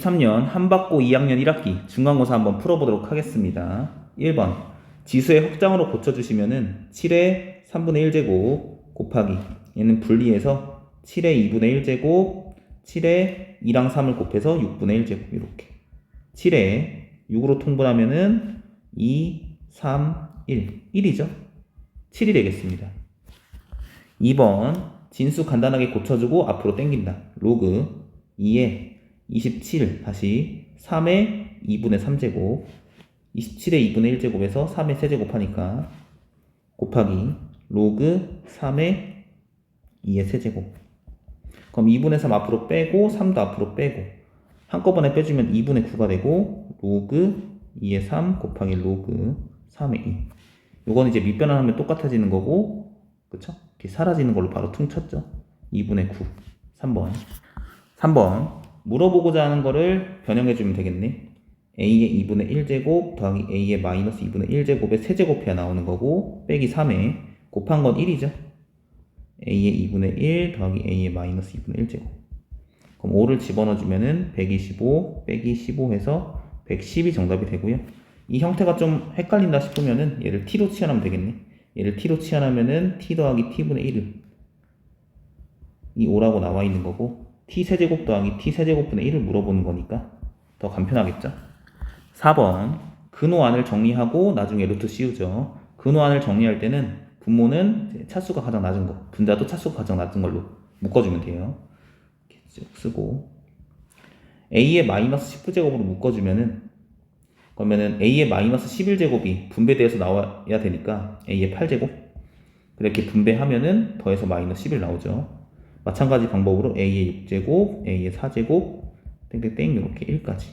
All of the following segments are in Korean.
2023년 한박고 2학년 1학기 중간고사 한번 풀어보도록 하겠습니다. 1번 지수의 확장으로 고쳐주시면은 7의 3분의 1제곱 곱하기 얘는 분리해서 7의 2분의 1제곱 7의 2랑 3을 곱해서 6분의 1제곱 이렇게 7에 6으로 통분하면은 2, 3, 1 1이죠. 7이 되겠습니다. 2번 진수 간단하게 고쳐주고 앞으로 당긴다. 로그 2에 27 다시 3의 2분의 3제곱 27의 2분의 1제곱에서 3의 세제곱 하니까 곱하기 로그 3의 2의 세제곱. 그럼 2분의 3 앞으로 빼고 3도 앞으로 빼고 한꺼번에 빼주면 2분의 9가 되고 로그 2의 3 곱하기 로그 3의 2. 요건 이제 밑변환하면 똑같아지는 거고 그쵸? 이렇게 사라지는 걸로 바로 퉁 쳤죠. 2분의 9 3번 물어보고자 하는 거를 변형해주면 되겠네. a의 2분의 1제곱 더하기 a의 마이너스 2분의 1제곱의 세제곱해야 나오는 거고 빼기 3에 곱한 건 1이죠. a의 2분의 1 더하기 a의 마이너스 2분의 1제곱. 그럼 5를 집어넣어주면은 125 빼기 15 해서 110이 정답이 되고요. 이 형태가 좀 헷갈린다 싶으면은 얘를 t로 치환하면 되겠네. 얘를 t로 치환하면은 t 더하기 t분의 1을 이 5라고 나와 있는 거고 t세제곱 더하기 t세제곱분의 1을 물어보는 거니까 더 간편하겠죠. 4번 근호안을 정리하고 나중에 루트 씌우죠. 근호안을 정리할 때는 분모는 차수가 가장 낮은 거, 분자도 차수가 가장 낮은 걸로 묶어주면 돼요. 이렇게 쭉 쓰고 a의 마이너스 19제곱으로 묶어주면은 그러면은 a의 마이너스 11제곱이 분배되어서 나와야 되니까 a의 8제곱 이렇게 분배하면은 더해서 마이너스 11 나오죠. 마찬가지 방법으로 a의 6제곱, a의 4제곱, 땡땡땡 이렇게 1까지.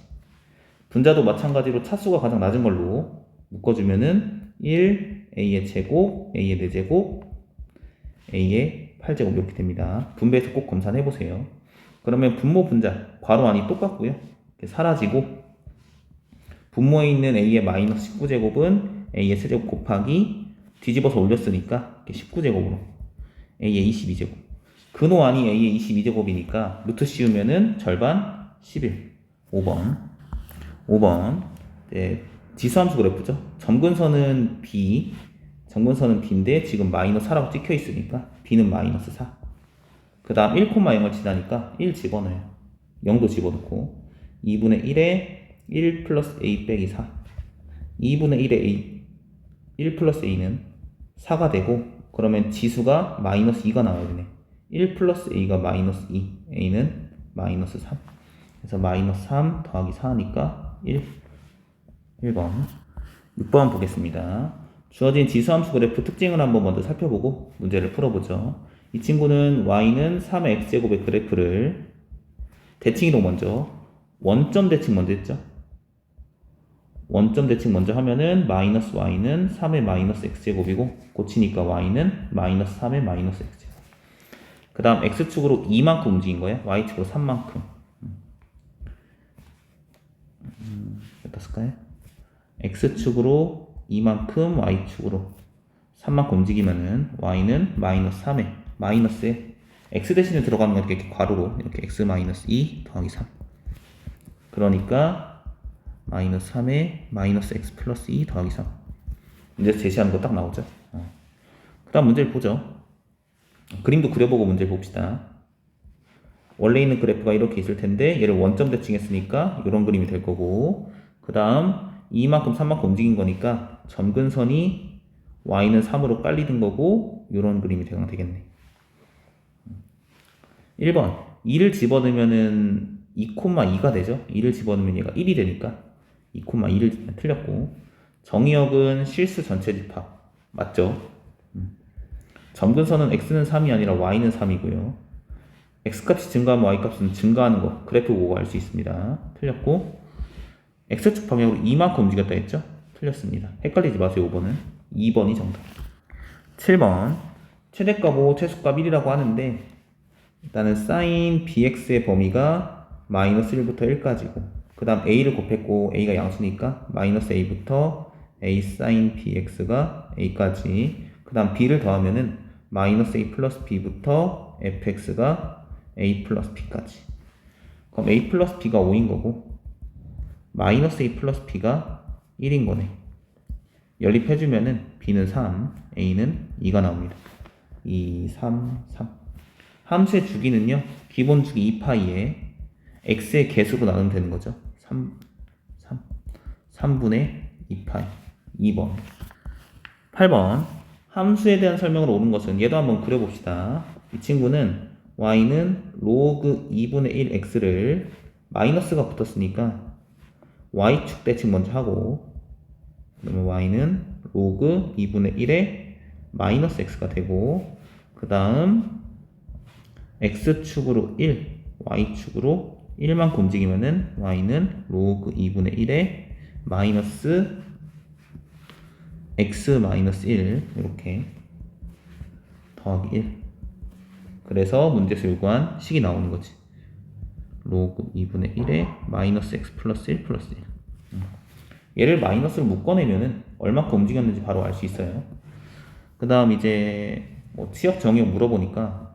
분자도 마찬가지로 차수가 가장 낮은 걸로 묶어주면은 1, a의 제곱, a의 4제곱, a의 8제곱 이렇게 됩니다. 분배해서 꼭 검사해보세요. 그러면 분모 분자, 괄호 안이 똑같고요. 이렇게 사라지고 분모에 있는 a의 마이너스 19제곱은 a의 세제곱 곱하기 뒤집어서 올렸으니까 19제곱으로 a의 22제곱. 근호안이 a의 22제곱이니까 루트 씌우면은 절반 11. 5번 네, 지수함수 그래프죠. 점근선은 b, 점근선은 b인데 지금 마이너스 4라고 찍혀 있으니까 b는 마이너스 4. 그 다음 1,0을 지나니까 1 집어넣어요. 0도 집어넣고 2분의 1에 1 플러스 a 빼기 4. 2분의 1에 a 1 플러스 a는 4가 되고 그러면 지수가 마이너스 2가 나와야 되네. 1 플러스 a가 마이너스 2, a는 마이너스 3. 그래서 마이너스 3 더하기 4니까 1번. 6번 보겠습니다. 주어진 지수함수 그래프 특징을 한번 먼저 살펴보고 문제를 풀어보죠. 이 친구는 y는 3의 x제곱의 그래프를 대칭이동 먼저 원점 대칭 먼저 했죠. 원점 대칭 먼저 하면은 마이너스 y는 3의 마이너스 x제곱이고 고치니까 y는 마이너스 3의 마이너스 x제곱. 그 다음 x축으로 2만큼 움직인 거예요. y축으로 3만큼. 몇 쓸까요? x축으로 2만큼 y축으로 3만큼 움직이면은 y는 마이너스 3에 마이너스에 x 대신에 들어가는 건 이렇게 괄호로 이렇게 x 마이너스 2 더하기 3. 그러니까 마이너스 3에 마이너스 x 플러스 2 더하기 3. 문제에서 제시하는 거 딱 나오죠. 그 다음 문제를 보죠. 그림도 그려보고 문제 봅시다. 원래 있는 그래프가 이렇게 있을 텐데 얘를 원점 대칭했으니까 이런 그림이 될 거고 그 다음 2만큼 3만큼 움직인 거니까 점근선이 y는 3으로 깔리는 거고 이런 그림이 되겠네. 1번 2를 집어넣으면은 2,2가 되죠. 2를 집어넣으면 얘가 1이 되니까 2,2를 틀렸고 정의역은 실수 전체 집합 맞죠? 점근선은 x는 3이 아니라 y는 3이고요. x값이 증가하면 y값은 증가하는 거 그래프 보고 알 수 있습니다. 틀렸고 x축 방향으로 2만큼 움직였다 했죠? 틀렸습니다. 헷갈리지 마세요. 5번은 2번이 정답. 7번 최대값 5 최소값 1이라고 하는데 일단은 sin bx의 범위가 마이너스 1부터 1까지고 그 다음 a를 곱했고 a가 양수니까 마이너스 a부터 a sin bx가 a까지 그 다음 b를 더하면은 마이너스 a 플러스 b부터 fx가 a 플러스 b까지 그럼 a 플러스 b가 5인 거고 마이너스 a 플러스 b가 1인 거네. 연립해주면은 b는 3, a는 2가 나옵니다. 2, 3, 3. 함수의 주기는요, 기본 주기 2파이에 x의 개수로 나누면 되는 거죠. 3분의 2파이. 2번. 8번. 함수에 대한 설명을 옳은 것은 얘도 한번 그려봅시다. 이 친구는 y는 로그 2분의 1 x를 마이너스가 붙었으니까 y축 대칭 먼저 하고, 그러면 y는 로그 2분의 1에 마이너스 x가 되고, 그 다음 x축으로 1, y축으로 1만큼 움직이면은 y는 로그 2분의 1에 마이너스 x 마이너스 1 이렇게 더하기 1. 그래서 문제에서 요구한 식이 나오는 거지. 로그 2분의 1에 마이너스 x 플러스 1 플러스 1. 얘를 마이너스로 묶어내면은 얼마큼 움직였는지 바로 알 수 있어요. 그 다음 이제 뭐 치역 정의역 물어보니까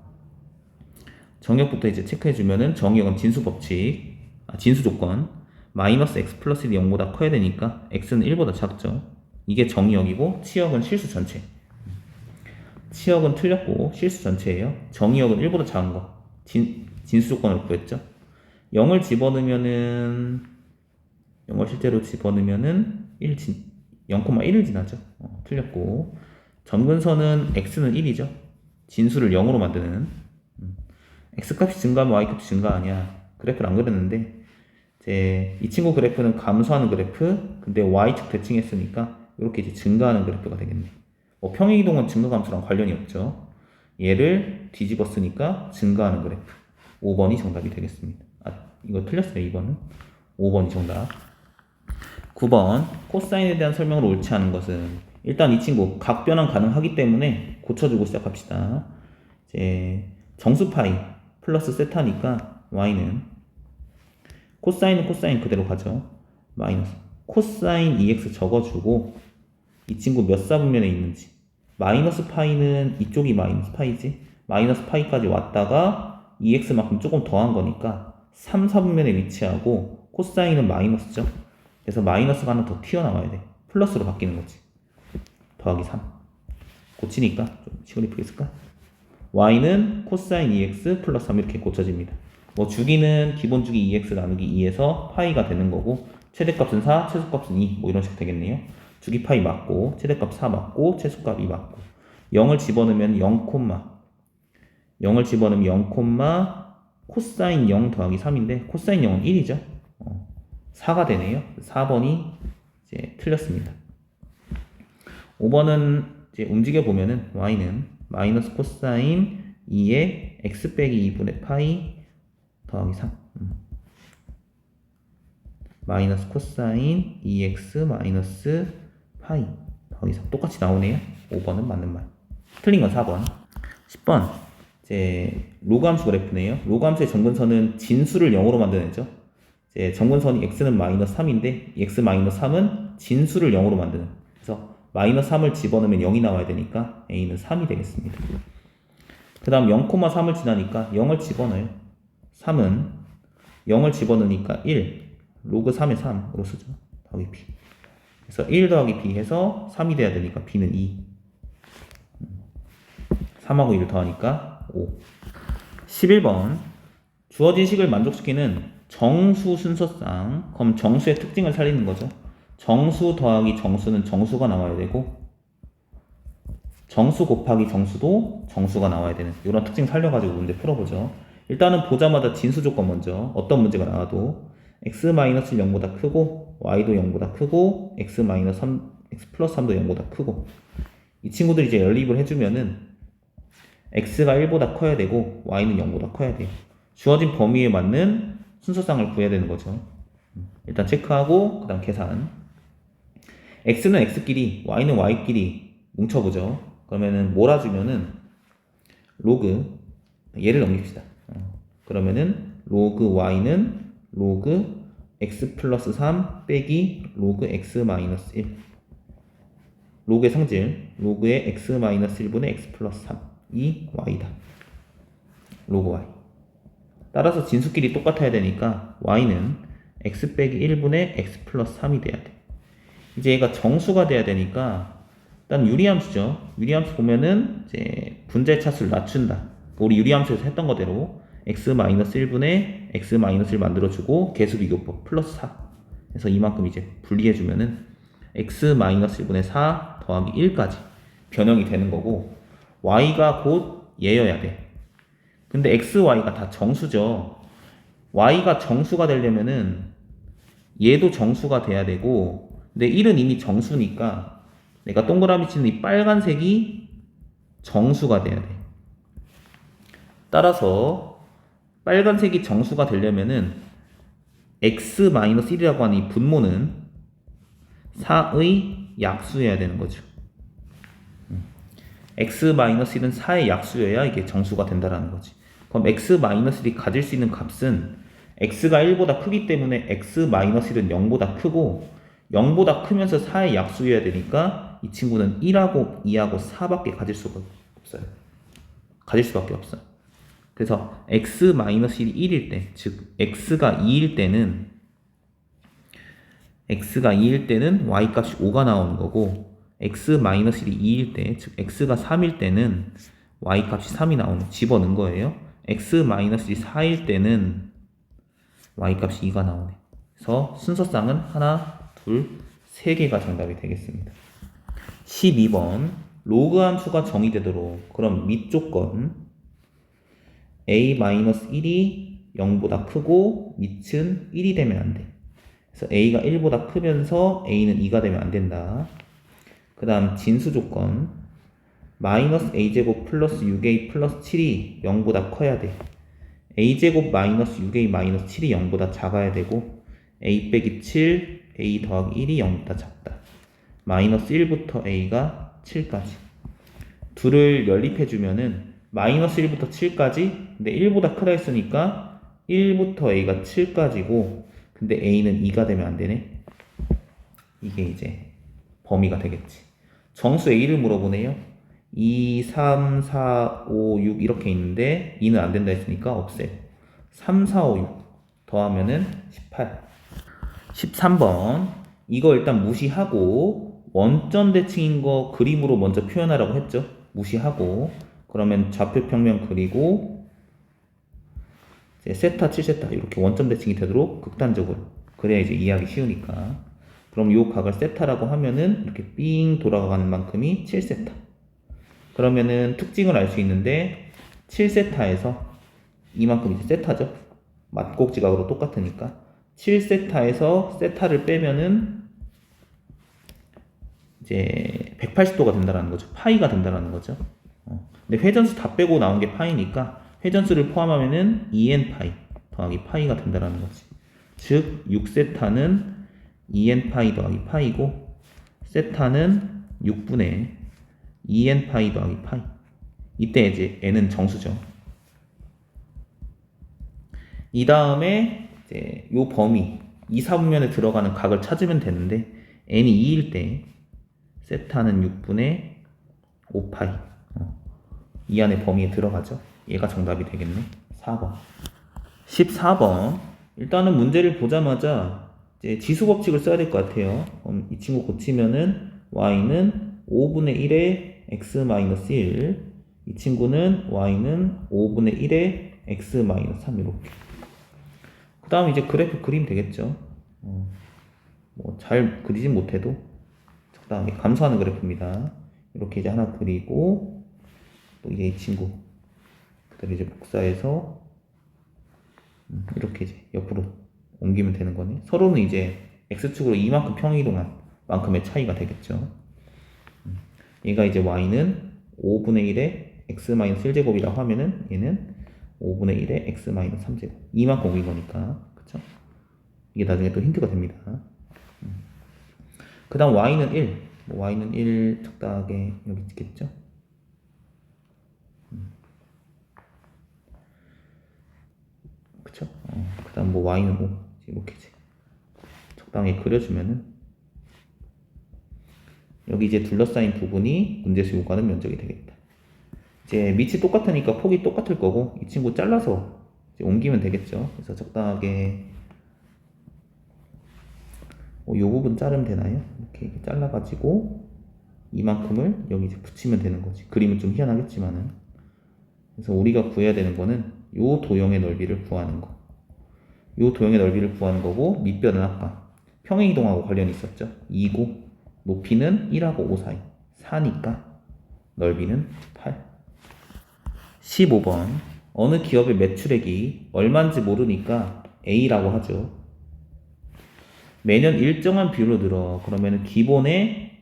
정의역부터 이제 체크해주면은 정의역은 진수 법칙, 진수 조건 마이너스 x 플러스 1이 0보다 커야 되니까 x는 1보다 작죠. 이게 정의역이고 치역은 실수 전체. 치역은 틀렸고 실수 전체예요. 정의역은 1보다 작은 거. 진수 조건을 구했죠. 0을 집어넣으면은 0을 실제로 집어넣으면은 0,1을 지나죠. 틀렸고 점근선은 x는 1이죠. 진수를 0으로 만드는 x값이 증가하면 y값이 증가 아니야. 그래프를 안 그렸는데 이제 이 친구 그래프는 감소하는 그래프, 근데 y축 대칭했으니까 이렇게 이제 증가하는 그래프가 되겠네. 뭐 평행이동은 증가 감소랑 관련이 없죠. 얘를 뒤집었으니까 증가하는 그래프. 5번이 정답이 되겠습니다. 이거 틀렸어요. 2번은. 5번이 정답. 9번 코사인에 대한 설명을 옳지 않은 것은, 일단 이 친구 각 변환 가능하기 때문에 고쳐주고 시작합시다. 이제 정수 파이 플러스 세타니까 y는 코사인은 코사인 그대로 가죠. 마이너스 코사인 2x 적어주고 이 친구 몇 사분면에 있는지, 마이너스 파이는 이쪽이 마이너스 파이지, 마이너스 파이까지 왔다가 2x만큼 조금 더한 거니까 3, 4분면에 위치하고 코사인은 마이너스죠. 그래서 마이너스가 하나 더 튀어나와야 돼. 플러스로 바뀌는 거지. 더하기 3. 고치니까 좀 시간 이쁘겠을까? y는 코사인 2x 플러스 3 이렇게 고쳐집니다. 뭐 주기는 기본 주기 2x 나누기 2에서 파이가 되는 거고, 최대값은 4, 최소값은 2, 뭐 이런 식으로 되겠네요. 주기 파이 맞고, 최대값 4 맞고, 최소값 2 맞고, 0을 집어넣으면 0, 0을 집어넣으면 0, 코사인 0 더하기 3인데 코사인 0은 1이죠. 4가 되네요. 4번이 이제 틀렸습니다. 5번은 이제 움직여 보면은 y는 마이너스 코사인 2에 x 빼기 2분의 파이 더하기 3. 마이너스 코사인 2x 마이너스 파이 더하기 3. 똑같이 나오네요. 5번은 맞는 말. 틀린 건 4번. 10번. 이제 로그 함수 그래프네요. 로그 함수의 정근선은 진수를 0으로 만드는죠. 이제 정근선이 x는 마이너스 3인데 x 마이너스 3은 진수를 0으로 만드는. 그래서 마이너스 3을 집어넣으면 0이 나와야 되니까 a는 3이 되겠습니다. 그 다음 0,3을 지나니까 0을 집어넣어요. 3은 0을 집어넣으니까 1, 로그 3의 3으로 쓰죠. 더하기 b. 그래서 1 더하기 b 해서 3이 돼야 되니까 b는 2. 3하고 1을 더하니까 5. 11번. 주어진 식을 만족시키는 정수 순서상, 그럼 정수의 특징을 살리는 거죠. 정수 더하기 정수는 정수가 나와야 되고, 정수 곱하기 정수도 정수가 나와야 되는 이런 특징 살려가지고 문제 풀어보죠. 일단은 보자마자 진수 조건 먼저, 어떤 문제가 나와도 x-0보다 크고 y도 0보다 크고 x 플러스 3도 0보다 크고, 이 친구들이 이제 연립을 해주면은 x가 1보다 커야 되고 y는 0보다 커야 돼요. 주어진 범위에 맞는 순서상을 구해야 되는 거죠. 일단 체크하고 그 다음 계산. x는 x끼리 y는 y끼리 뭉쳐보죠. 그러면은 몰아주면은 로그, 얘를 넘깁시다. 그러면은 로그 y는 로그 x 플러스 3 빼기 로그 x 마이너스 1. 로그의 성질, 로그의 x 마이너스 1분의 x 플러스 3. 이 y다. 로그 y. 따라서 진수끼리 똑같아야 되니까 y는 x 빼기 1분의 x 플러스 3이 돼야 돼. 이제 얘가 정수가 돼야 되니까 일단 유리함수죠. 유리함수 보면은 이제 분자의 차수를 낮춘다. 우리 유리함수에서 했던 거대로 x-1분의 x-1을 만들어주고 개수비교법 플러스 4. 그래서 이만큼 이제 분리해주면은 x-1분의 4 더하기 1까지 변형이 되는 거고 y가 곧 얘여야 돼. 근데 x, y가 다 정수죠. y가 정수가 되려면은 얘도 정수가 돼야 되고 근데 1은 이미 정수니까 내가 동그라미 치는 이 빨간색이 정수가 돼야 돼. 따라서 빨간색이 정수가 되려면은 x-1이라고 하는 이 분모는 4의 약수여야 되는 거죠. x-1은 4의 약수여야 이게 정수가 된다라는 거지. 그럼 x-1이 가질 수 있는 값은 x가 1보다 크기 때문에 x-1은 0보다 크고 0보다 크면서 4의 약수여야 되니까 이 친구는 1하고 2하고 4밖에 가질 수가 없어요. 가질 수밖에 없어요. 그래서 x-1이 1일 때, 즉 x가 2일 때는 y 값이 5가 나오는 거고 x-1이 2일 때, 즉 x가 3일 때는 y 값이 3이 나오는 집어넣은 거예요. x-4일 때는 y 값이 2가 나오네. 그래서 순서상은 하나, 둘, 세 개가 정답이 되겠습니다. 12번 로그 함수가 정의되도록 그럼 밑조건 a-1이 0보다 크고 밑은 1이 되면 안 돼. 그래서 a가 1보다 크면서 a는 2가 되면 안 된다. 그 다음 진수조건 마이너스 a제곱 플러스 6a 플러스 7이 0보다 커야 돼. a제곱 마이너스 6a 마이너스 7이 0보다 작아야 되고 a 빼기 7, a 더하기 1이 0보다 작다. 마이너스 1부터 a가 7까지. 둘을 연립해주면은 마이너스 1부터 7까지 근데 1보다 크다 했으니까 1부터 a가 7까지고 근데 a는 2가 되면 안 되네. 이게 이제 범위가 되겠지. 정수 a를 물어보네요. 2, 3, 4, 5, 6 이렇게 있는데 2는 안 된다 했으니까 없애. 3, 4, 5, 6 더하면은 18. 13번 이거 일단 무시하고 원점 대칭인 거 그림으로 먼저 표현하라고 했죠. 무시하고 그러면 좌표 평면 그리고 이제 세타 7세타 이렇게 원점 대칭이 되도록 극단적으로 그래야 이제 이해하기 쉬우니까 그럼 요 각을 세타라고 하면은 이렇게 삥 돌아가는 만큼이 7세타. 그러면은 특징을 알 수 있는데 7세타에서 이만큼 이제 세타죠. 맞곡지각으로 똑같으니까 7세타에서 세타를 빼면은 이제 180도가 된다는 거죠. 파이가 된다는 거죠. 근데 회전수 다 빼고 나온 게 파이니까 회전수를 포함하면은 2n 파이 더하기 파이가 된다는 거지. 즉 6세타는 2n 파이 더하기 파이고 세타는 6분의 2n 파이 더하기 파이. 이때 이제 n은 정수죠. 이 다음에 이제 요 범위 2, 4분면에 들어가는 각을 찾으면 되는데 n이 2일 때 세타는 6분의 5파이 이 안에 범위에 들어가죠. 얘가 정답이 되겠네. 4번. 14번 일단은 문제를 보자마자 이제 지수 법칙을 써야 될 것 같아요. 그럼 이 친구 고치면은 y는 5분의 1의 x-1 이 친구는 y는 5분의 1의 x-3 이렇게. 그 다음 이제 그래프 그리면 되겠죠. 뭐 잘 그리진 못해도 적당히 감소하는 그래프입니다. 이렇게 이제 하나 그리고 또 이제 이 친구 그대로 이제 복사해서 이렇게 이제 옆으로 옮기면 되는 거네. 서로는 이제 x축으로 이만큼 평이동한 만큼의 차이가 되겠죠. 얘가 이제 y는 5분의 1의 x-1제곱이라고 하면은 얘는 5분의 1의 x-3제곱 이만큼 옮긴 거니까 그쵸? 이게 나중에 또 힌트가 됩니다. 그 다음 y는 1 y는 1 적당하게 여기 있겠죠? 그쵸? 그 다음 뭐 y는 5 이렇게 이제 적당히 그려주면은 여기 이제 둘러싸인 부분이 문제수 요구하는 면적이 되겠다. 이제 밑이 똑같으니까 폭이 똑같을 거고 이 친구 잘라서 이제 옮기면 되겠죠. 그래서 적당하게 요 부분 자르면 되나요? 이렇게 잘라가지고 이만큼을 여기 이제 붙이면 되는 거지. 그림은 좀 희한하겠지만은. 그래서 우리가 구해야 되는 거는 요 도형의 넓이를 구하는 거. 요 도형의 넓이를 구하는 거고, 밑변은 아까 평행이동하고 관련이 있었죠. 2고 높이는 1하고 5 사이 4니까 넓이는 8. 15번 어느 기업의 매출액이 얼마인지 모르니까 A라고 하죠. 매년 일정한 비율로 늘어. 그러면 기본의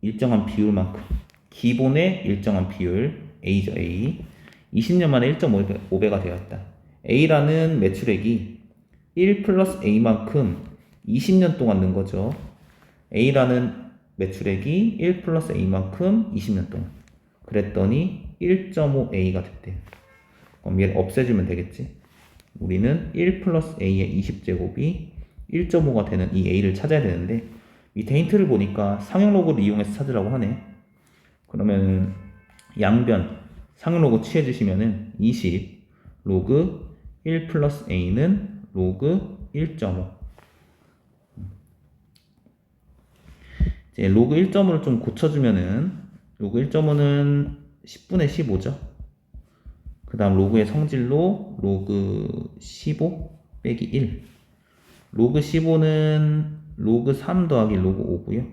일정한 비율만큼, 기본의 일정한 비율 A죠. A 20년 만에 1.5배가 되었다. A라는 매출액이 1 플러스 A만큼 20년 동안 는 거죠. A라는 매출액이 1 플러스 A만큼 20년 동안. 그랬더니 1.5A가 됐대요. 그럼 얘를 없애주면 되겠지. 우리는 1 플러스 A의 20제곱이 1.5가 되는 이 A를 찾아야 되는데, 밑에 힌트를 보니까 상형 로그를 이용해서 찾으라고 하네. 그러면 양변 상형 로그 취해주시면은 20 로그 1 플러스 A는 로그 1.5. 이제 로그 1.5를 좀 고쳐주면은 로그 1.5는 10분의 15죠. 그 다음 로그의 성질로 로그 15 빼기 1. 로그 15는 로그 3 더하기 로그 5고요.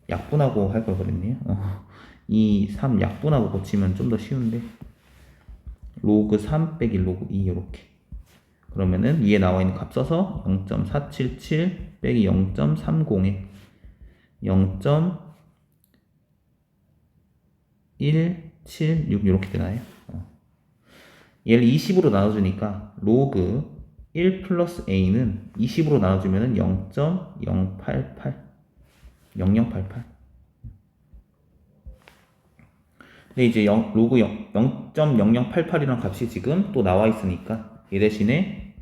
약분하고 할 걸 그랬네요. 이 3 약분하고 고치면 좀 더 쉬운데, 로그 3 빼기 로그 2 이렇게. 그러면은 위에 나와 있는 값 써서 0.477 빼기 0.30에 0.176 이렇게 되나요? 얘를 20으로 나눠주니까 로그 1 플러스 A는 20으로 나눠주면 0.088 0088. 근데 이제 로그 0.0088이라는 값이 지금 또 나와 있으니까 얘 대신에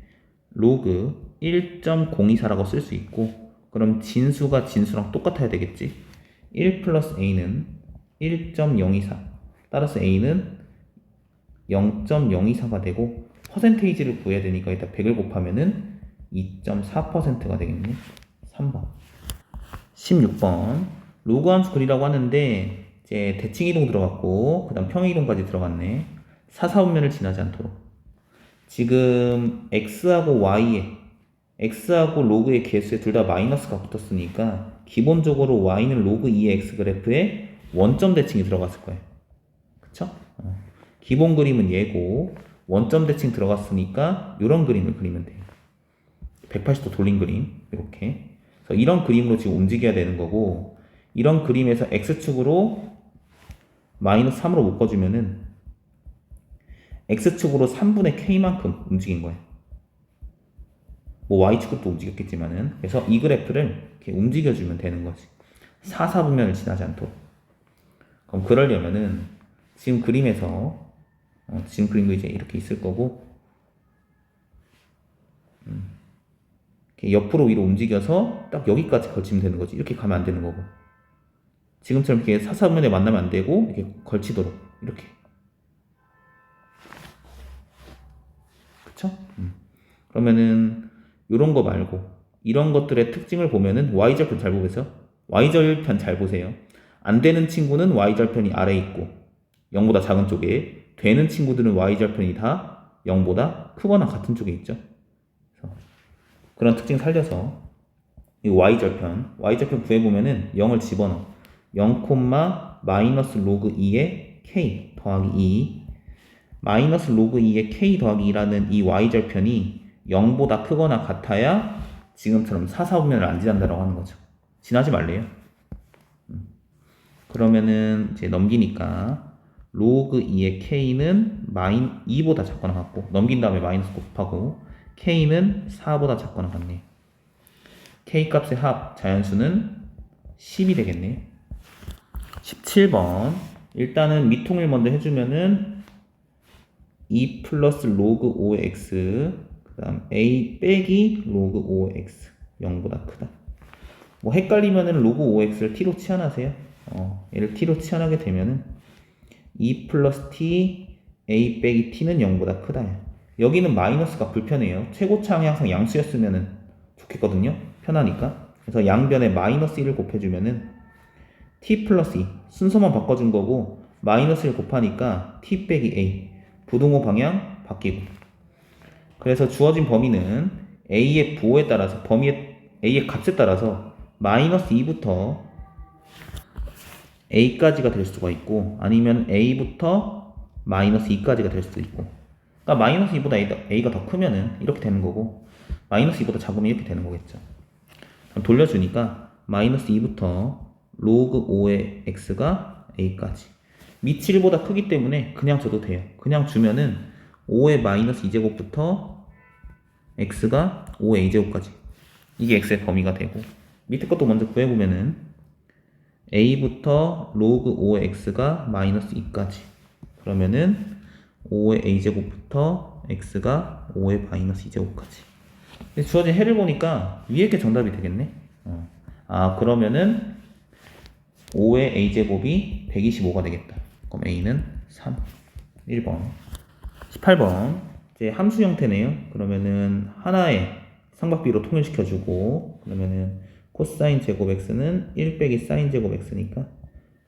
로그 1.024라고 쓸 수 있고, 그럼 진수가 진수랑 똑같아야 되겠지. 1 플러스 A는 1.024, 따라서 A는 0.024가 되고, 퍼센테이지를 구해야 되니까 일단 100을 곱하면은 2.4%가 되겠네. 3번. 16번 로그 함수 그리라고 하는데 이제 대칭 이동 들어갔고 그 다음 평행 이동까지 들어갔네. 사사분면을 지나지 않도록. 지금 x하고 로그의 개수에 둘 다 마이너스가 붙었으니까 기본적으로 y는 로그 2의 x 그래프에 원점 대칭이 들어갔을 거예요. 그쵸? 기본 그림은 얘고 원점 대칭 들어갔으니까 이런 그림을 그리면 돼요. 180도 돌린 그림 이렇게. 그래서 이런 그림으로 지금 움직여야 되는 거고, 이런 그림에서 x축으로 마이너스 3으로 묶어주면은 x축으로 3분의 k만큼 움직인 거예요. 뭐 y축으로도 움직였겠지만은. 그래서 이 그래프를 이렇게 움직여주면 되는 거지. 사사분면을 지나지 않도록. 그럼 그러려면은 지금 그림에서 지금 그림도 이제 이렇게 있을 거고, 이렇게 옆으로 위로 움직여서 딱 여기까지 걸치면 되는 거지. 이렇게 가면 안 되는 거고, 지금처럼 이렇게 사사분면에 만나면 안 되고 이렇게 걸치도록 이렇게. 그쵸? 그러면은 이런 거 말고 이런 것들의 특징을 보면은 y절편 잘 보세요. y절편 잘 보세요. 안 되는 친구는 y절편이 아래에 있고 0보다 작은 쪽에, 되는 친구들은 y절편이 다 0보다 크거나 같은 쪽에 있죠. 그래서 그런 특징 살려서 이 y절편 구해보면은 0을 집어넣어. 0, 마이너스 로그 2의 k 더하기 2, 마이너스 로그 2의 k 더하기 2라는 이 y절편이 0보다 크거나 같아야 지금처럼 사사분면을 안 지난다라고 하는 거죠. 지나지 말래요. 그러면은 이제 넘기니까 로그 2의 k는 2보다 작거나 같고, 넘긴 다음에 마이너스 곱하고 k는 4보다 작거나 같네. k 값의 합 자연수는 10이 되겠네. 17번 일단은 미통일 먼저 해주면은 2 플러스 로그 5의 x 그 다음 a 빼기 로그 5의 x 0보다 크다. 뭐 헷갈리면은 로그 5x를 t로 치환하세요. 얘를 t로 치환하게 되면은 2 플러스 t a 빼기 t는 0보다 크다. 여기는 마이너스가 불편해요. 최고차항이 항상 양수였으면 좋겠거든요. 편하니까. 그래서 양변에 마이너스 1을 곱해주면은 t 플러스 2 순서만 바꿔준 거고 마이너스 1 곱하니까 t 빼기 a 부등호 방향 바뀌고, 그래서 주어진 범위는 a의 부호에 따라서 a의 값에 따라서 마이너스 2부터 a까지가 될 수가 있고 아니면 a부터 마이너스 2까지가 될 수도 있고, 그러니까 마이너스 2보다 a가 더 크면은 이렇게 되는 거고 마이너스 2보다 작으면 이렇게 되는 거겠죠. 그럼 돌려주니까 마이너스 2부터 로그 5의 x가 a까지 밑이 1보다 크기 때문에 그냥 줘도 돼요. 그냥 주면은 5의 마이너스 2제곱부터 x가 5의 a제곱까지, 이게 x의 범위가 되고, 밑에 것도 먼저 구해보면은 a부터 로그 5의 x가 마이너스 2까지, 그러면은 5의 a제곱부터 x가 5의 마이너스 2제곱까지. 주어진 해를 보니까 위에 게 정답이 되겠네. 그러면은 5의 a제곱이 125가 되겠다. 그럼 a는 3. 1번. 18번. 이제 함수 형태네요. 그러면은 하나의 삼각비로 통일시켜주고, 그러면은 코사인 제곱 x는 1 빼기 사인 제곱 x니까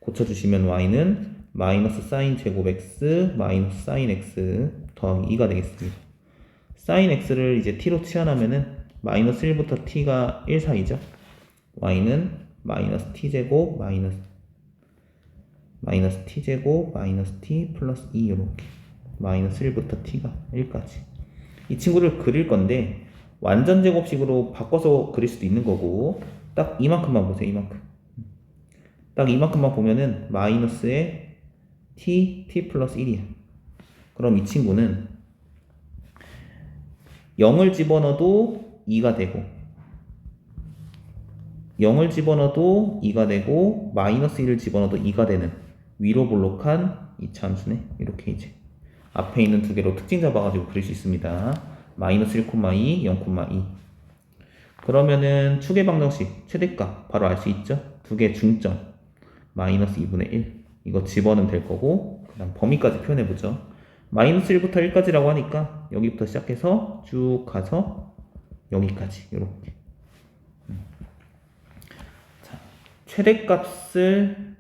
고쳐주시면 y는 마이너스 사인 제곱 x 마이너스 사인 x 더하기 2가 되겠습니다. 사인 x를 이제 t로 치환하면은 마이너스 1부터 t가 1 사이죠. y는 마이너스 t제곱 마이너스 t제곱 마이너스 t 플러스 2 이렇게 마이너스 1부터 t가 1까지. 이 친구를 그릴 건데 완전 제곱식으로 바꿔서 그릴 수도 있는 거고, 딱 이만큼만 보세요. 이만큼. 딱 이만큼만 보면은 마이너스에 t 플러스 1이야. 그럼 이 친구는 0을 집어넣어도 2가 되고 0을 집어넣어도 2가 되고 마이너스 1을 집어넣어도 2가 되는 위로 볼록한 이차 함수네. 이렇게 이제 앞에 있는 두 개로 특징 잡아가지고 그릴 수 있습니다. 마이너스 1,2, 0,2. 그러면은 추계 방정식 최대값 바로 알 수 있죠? 두 개 중점 마이너스 2분의 1 이거 집어넣으면 될 거고, 그 다음 범위까지 표현해보죠. 마이너스 1부터 1까지라고 하니까 여기부터 시작해서 쭉 가서 여기까지 이렇게. 자, 최대값을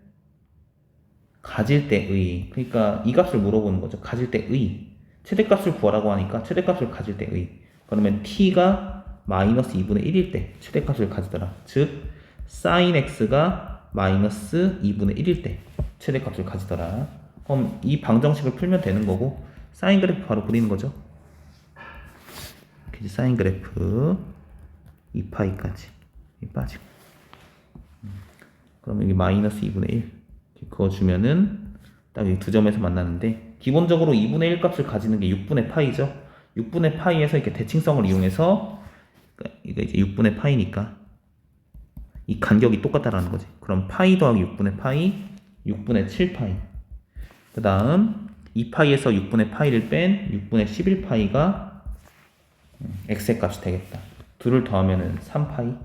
가질 때의, 그러니까 이 값을 물어보는 거죠. 가질 때의 최대값을 구하라고 하니까 최대값을 가질 때의, 그러면 t가 마이너스 2분의 1일 때 최대값을 가지더라. 즉 sin x가 마이너스 2분의 1일 때 최대값을 가지더라. 그럼 이 방정식을 풀면 되는 거고, 사인 그래프 바로 그리는 거죠. 사인 그래프 2파이까지 빠지고, 그러면 여기 마이너스 2분의 1 그어주면은 딱 이 두 점에서 만나는데, 기본적으로 2분의 1 값을 가지는 게 6분의 파이죠. 6분의 파이에서 이렇게 대칭성을 이용해서, 이거 이제 6분의 파이니까 이 간격이 똑같다라는 거지. 그럼 파이 더하기 6분의 파이 6분의 7파이, 그 다음 2파이에서 6분의 파이를 뺀 6분의 11파이가 x의 값이 되겠다. 둘을 더하면은 3파이.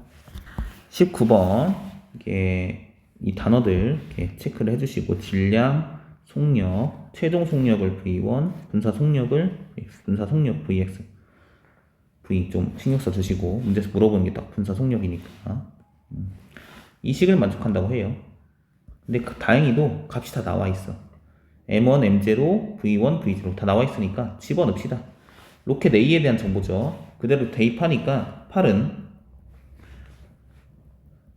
19번 이게 이 단어들 이렇게 체크를 해주시고, 질량, 속력, 최종 속력을 v1, 분사 속력 vx, v 좀 신경 써 주시고, 문제에서 물어보는 게 딱 분사 속력이니까 이 식을 만족한다고 해요. 근데 다행히도 값이 다 나와 있어. m1, m0, v1, v0 다 나와 있으니까 집어넣읍시다. 로켓 A에 대한 정보죠. 그대로 대입하니까 8은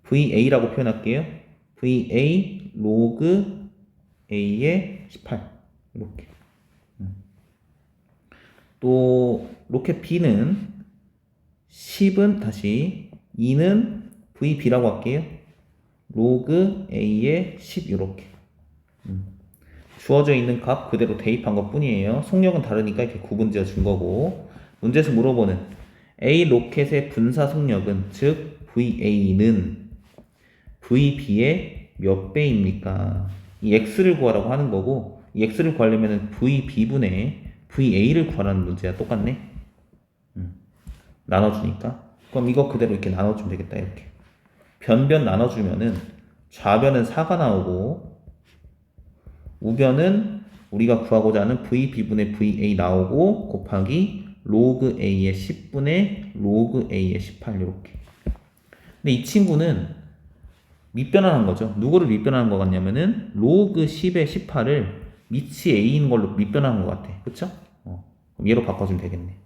VA라고 표현할게요. VA 로그 A의 18 이렇게. 또 로켓 B는 10은 다시 2는 VB라고 할게요. 로그 A의 10 이렇게. 주어져 있는 값 그대로 대입한 것 뿐이에요. 속력은 다르니까 이렇게 구분지어 준 거고, 문제에서 물어보는 A 로켓의 분사 속력은, 즉 VA는 VB의 몇 배입니까? 이 X를 구하라고 하는 거고, 이 X를 구하려면 VB분의 VA를 구하라는 문제야. 똑같네. 나눠주니까. 그럼 이거 그대로 이렇게 나눠주면 되겠다. 이렇게 변변 나눠주면은 좌변은 4가 나오고 우변은 우리가 구하고자 하는 VB분의 VA 나오고 곱하기 로그 A의 10분의 로그 A의 18 이렇게. 근데 이 친구는 밑변환한 거죠. 누구를 밑변환한 것 같냐면은 로그 10의 18을 밑이 A인 걸로 밑변환한 것 같아. 그쵸? 그럼 얘로 바꿔주면 되겠네.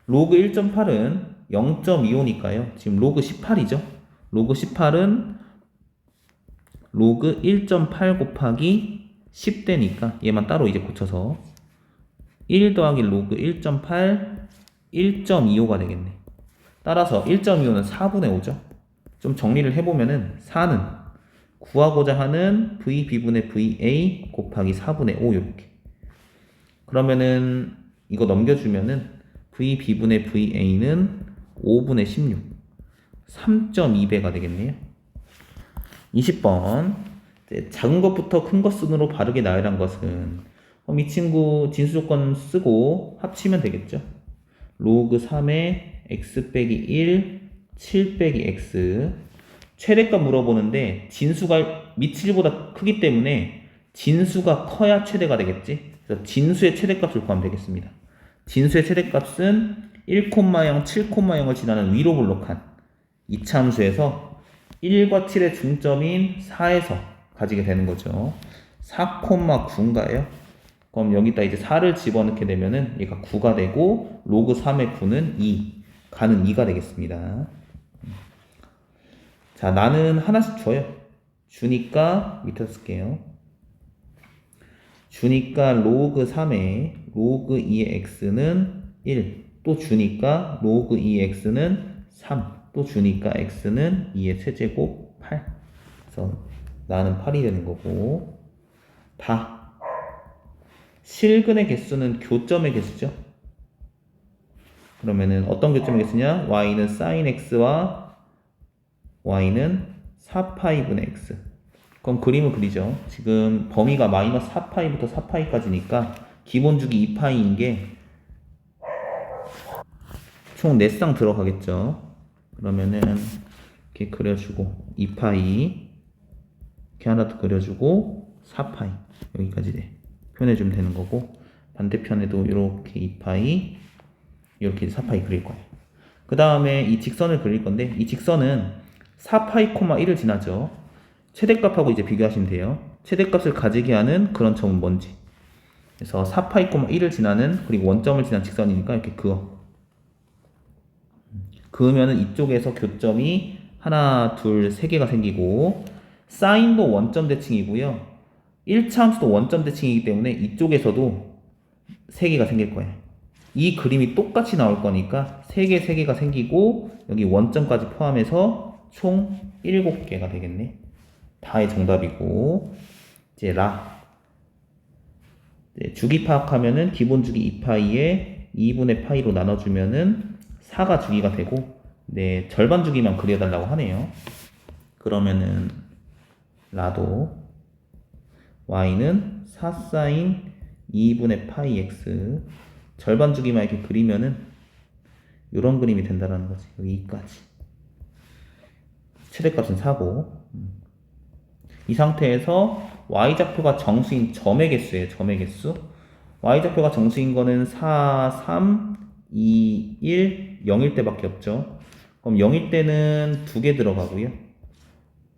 로그 1.8은 0.25니까요. 지금 로그 18이죠. 로그 18은 로그 1.8 곱하기 10대니까 얘만 따로 이제 고쳐서 1 더하기 로그 1.8 1.25가 되겠네. 따라서 1.25는 4분의 5죠. 좀 정리를 해보면은 4는 구하고자 하는 VB분의 VA 곱하기 4분의 5 이렇게. 그러면은 이거 넘겨주면은 VB분의 VA는 5분의 16 3.2배가 되겠네요. 20번 작은 것부터 큰 것 순으로 바르게 나열한 것은 이 친구 진수 조건 쓰고 합치면 되겠죠. 로그 3의 x 빼기 1 7 빼기 x 최대값 물어보는데 진수가 밑 7보다 크기 때문에 진수가 커야 최대가 되겠지. 그래서 진수의 최대값을 구하면 되겠습니다. 진수의 최대값은 1,0 7,0을 지나는 위로 볼록한 이차함수에서 1과 7의 중점인 4에서 가지게 되는 거죠. 4,9인가요? 그럼 여기다 이제 4를 집어넣게 되면은 얘가 9가 되고 로그 3의 9는 2 가는 2가 되겠습니다. 자, 나는 하나씩 줘요. 주니까 밑에 쓸게요. 주니까 로그 3의 로그 2의 x는 1. 또 주니까 로그 2의 x는 3. 또 주니까 x는 2의 세제곱 8. 그래서 나는 8이 되는 거고. 다. 실근의 개수는 교점의 개수죠. 그러면은 어떤 교점의 개수냐? y는 sin x와 y는 4파이분의 x. 그럼 그림을 그리죠. 지금 범위가 마이너스 4파이부터 4파이까지니까 기본 주기 2파이인 게 총 4쌍 들어가겠죠. 그러면은 이렇게 그려주고 2파이 이렇게 하나 더 그려주고 4파이 여기까지 돼. 표현해주면 되는 거고 반대편에도 이렇게 2파이 이렇게 4파이 그릴 거예요. 그 다음에 이 직선을 그릴 건데 이 직선은 4파이, 1을 지나죠. 최대값하고 이제 비교하시면 돼요. 최대값을 가지게 하는 그런 점은 뭔지. 그래서 4파이, 1을 지나는 그리고 원점을 지난 직선이니까 이렇게 그어. 그으면은 이쪽에서 교점이 하나, 둘, 세 개가 생기고 사인도 원점 대칭이고요. 1차 함수도 원점 대칭이기 때문에 이쪽에서도 세 개가 생길 거예요. 이 그림이 똑같이 나올 거니까 3개, 3개가 생기고 여기 원점까지 포함해서 총 7개가 되겠네. 다의 정답이고 이제 주기 파악하면은 기본 주기 2파이에 2분의 파이로 나눠주면은 4가 주기가 되고 절반 주기만 그려달라고 하네요. 그러면은 라도 y는 4sin 2분의 파이 x 절반 주기만 이렇게 그리면은 이런 그림이 된다는 거지. 여기까지. 최대값은 4고 이 상태에서 y좌표가 정수인 점의 개수예요. 점의 개수. y좌표가 정수인 거는 4, 3, 2, 1, 0일 때밖에 없죠. 그럼 0일 때는 2개 들어가고요.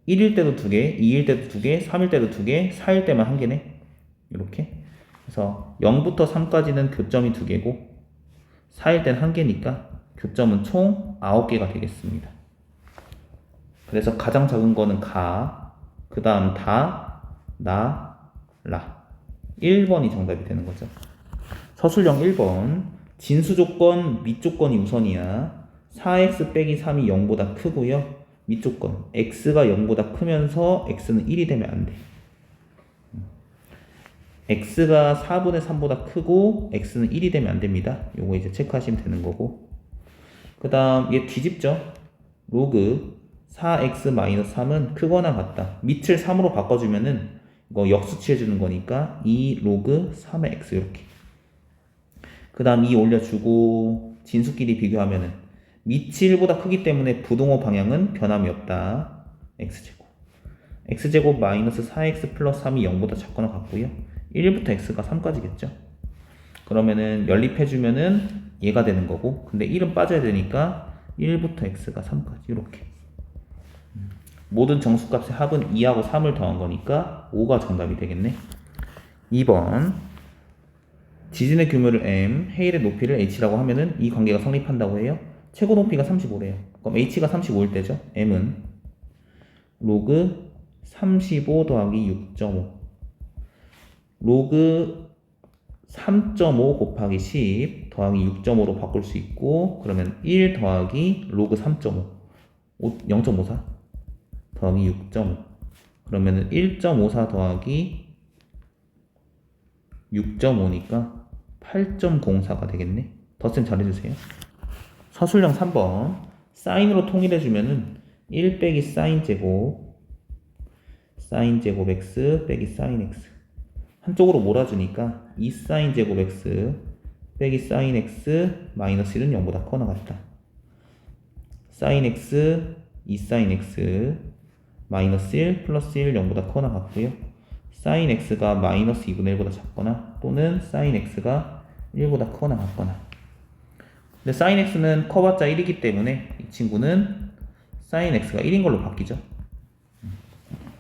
1일 때도 2개, 2일 때도 2개, 3일 때도 2개, 4일 때만 1개네. 이렇게. 그래서 0부터 3까지는 교점이 2개고 4일 때는 1개니까 교점은 총 9개가 되겠습니다. 그래서 가장 작은 거는 그 다음 라 1번이 정답이 되는 거죠. 서술형 1번 진수 조건 밑 조건이 우선이야. 4x 빼기 3이 0보다 크고요. 밑 조건 x가 0보다 크면서 x는 1이 되면 안 돼. x가 4분의 3보다 크고 x는 1이 되면 안 됩니다. 요거 이제 체크하시면 되는 거고. 그 다음 얘 뒤집죠. 로그 4x-3은 크거나 같다. 밑을 3으로 바꿔주면은 이거 역수치 해주는 거니까 2 로그 3의 x 이렇게. 그 다음 2 올려주고 진수끼리 비교하면은 밑이 1보다 크기 때문에 부동호 방향은 변함이 없다. x제곱. x제곱 마이너스 4x 플러스 3이 0보다 작거나 같고요. 1부터 x가 3까지겠죠. 그러면은 연립해주면은 얘가 되는 거고, 근데 1은 빠져야 되니까 1부터 x가 3까지 이렇게. 모든 정수값의 합은 2하고 3을 더한 거니까 5가 정답이 되겠네. 2번 지진의 규모를 m, 해일의 높이를 h라고 하면은 이 관계가 성립한다고 해요. 최고 높이가 35래요. 그럼 h가 35일 때죠. m은 로그 35 더하기 6.5 로그 3.5 곱하기 10 더하기 6.5로 바꿀 수 있고, 그러면 1 더하기 로그 3.5 0.54 더하기 6.5 그러면은 1.54 더하기 6.5니까 8.04가 되겠네. 덧셈 잘해주세요. 서술형 3번 사인으로 통일해주면은 1 빼기 사인 제곱 x 빼기 사인 x 한쪽으로 몰아주니까 2 사인 제곱 x 빼기 사인 x 마이너스 1은 0보다 커나 같다. 사인 x 2 사인 x 마이너스 1 플러스 1 0보다 커나 같고요. 사인 x가 마이너스 2분의 1보다 작거나 또는 사인 x가 1보다 커나 같거나. 근데 사인 x는 커봤자 1이기 때문에 이 친구는 사인 x가 1인 걸로 바뀌죠.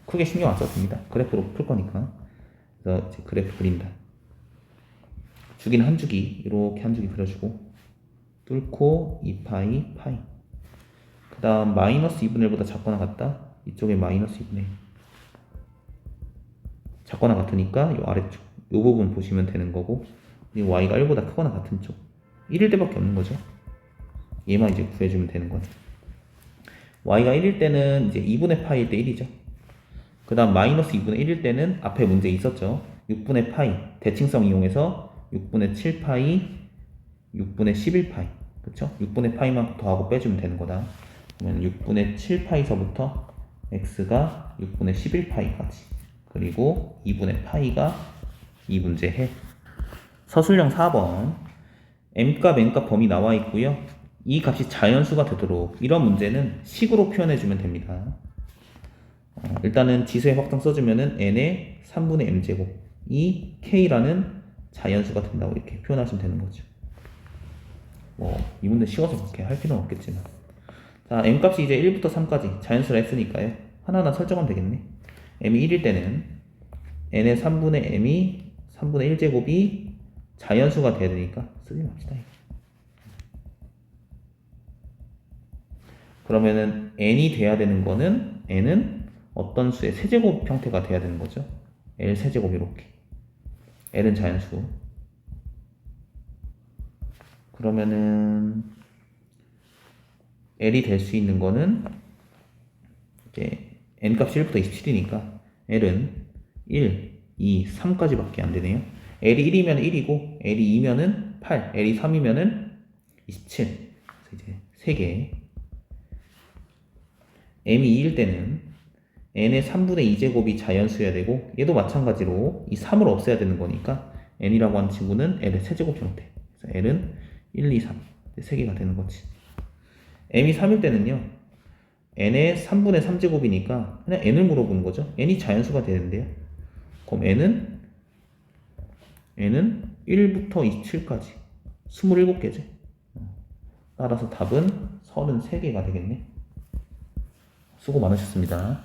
크게 신경 안 써도 됩니다. 그래프로 풀 거니까. 그래서 이제 그래프 그린다. 주기는 한 주기, 이렇게 한 주기 그려주고 뚫고 2파이 파이. 그 다음 마이너스 2분의 1보다 작거나 같다. 이쪽에 마이너스 2분의 1 작거나 같으니까 이 아래쪽 이 부분 보시면 되는 거고, 이 y가 1보다 크거나 같은 쪽 1일 때밖에 없는 거죠. 얘만 이제 구해주면 되는 거네. y가 1일 때는 이제 2분의 파이일 때 1이죠. 그 다음 마이너스 2분의 1일 때는 앞에 문제에 있었죠. 6분의 파이 대칭성 이용해서 6분의 7파이 6분의 11파이 그쵸? 6분의 파이만 더하고 빼주면 되는 거다. 그러면 6분의 7파이서부터 x가 6분의 11파이까지 그리고 2분의 파이가 이 문제 해. 서술형 4번 m값, n값 범위 나와 있고요. 이 값이 자연수가 되도록 이런 문제는 식으로 표현해주면 됩니다. 일단은 지수의 확정 써주면은 n의 3분의 m제곱 이 k라는 자연수가 된다고 이렇게 표현하시면 되는 거죠. 이 문제 쉬워서 그렇게 할 필요는 없겠지만. 자, m값이 이제 1부터 3까지 자연수라 했으니까요. 하나하나 설정하면 되겠네. m이 1일 때는 n의 3분의 m이 3분의 1제곱이 자연수가 돼야 되니까 쓰지 맙시다. 그러면은 n이 돼야 되는 거는 n은 어떤 수의 세제곱 형태가 돼야 되는 거죠. l 세제곱 이렇게. l은 자연수. 그러면은 l이 될 수 있는 거는 이제 n 값이 1부터 27이니까 l은 1, 2, 3까지 밖에 안 되네요. l이 1이면 1이고 l이 2면은 8, l이 3이면은 27. 그래서 이제 3개. m이 2일 때는 n의 3분의 2제곱이 자연수여야 되고 얘도 마찬가지로 이 3을 없애야 되는 거니까 n이라고 하는 친구는 l의 세제곱 형태. 그래서 l은 1, 2, 3 3개가 되는 거지. m이 3일 때는요 n의 3분의 3제곱이니까 그냥 n을 물어보는 거죠. n이 자연수가 되는데요. 그럼 n은 1부터 27까지 27개죠. 따라서 답은 33개가 되겠네. 수고 많으셨습니다.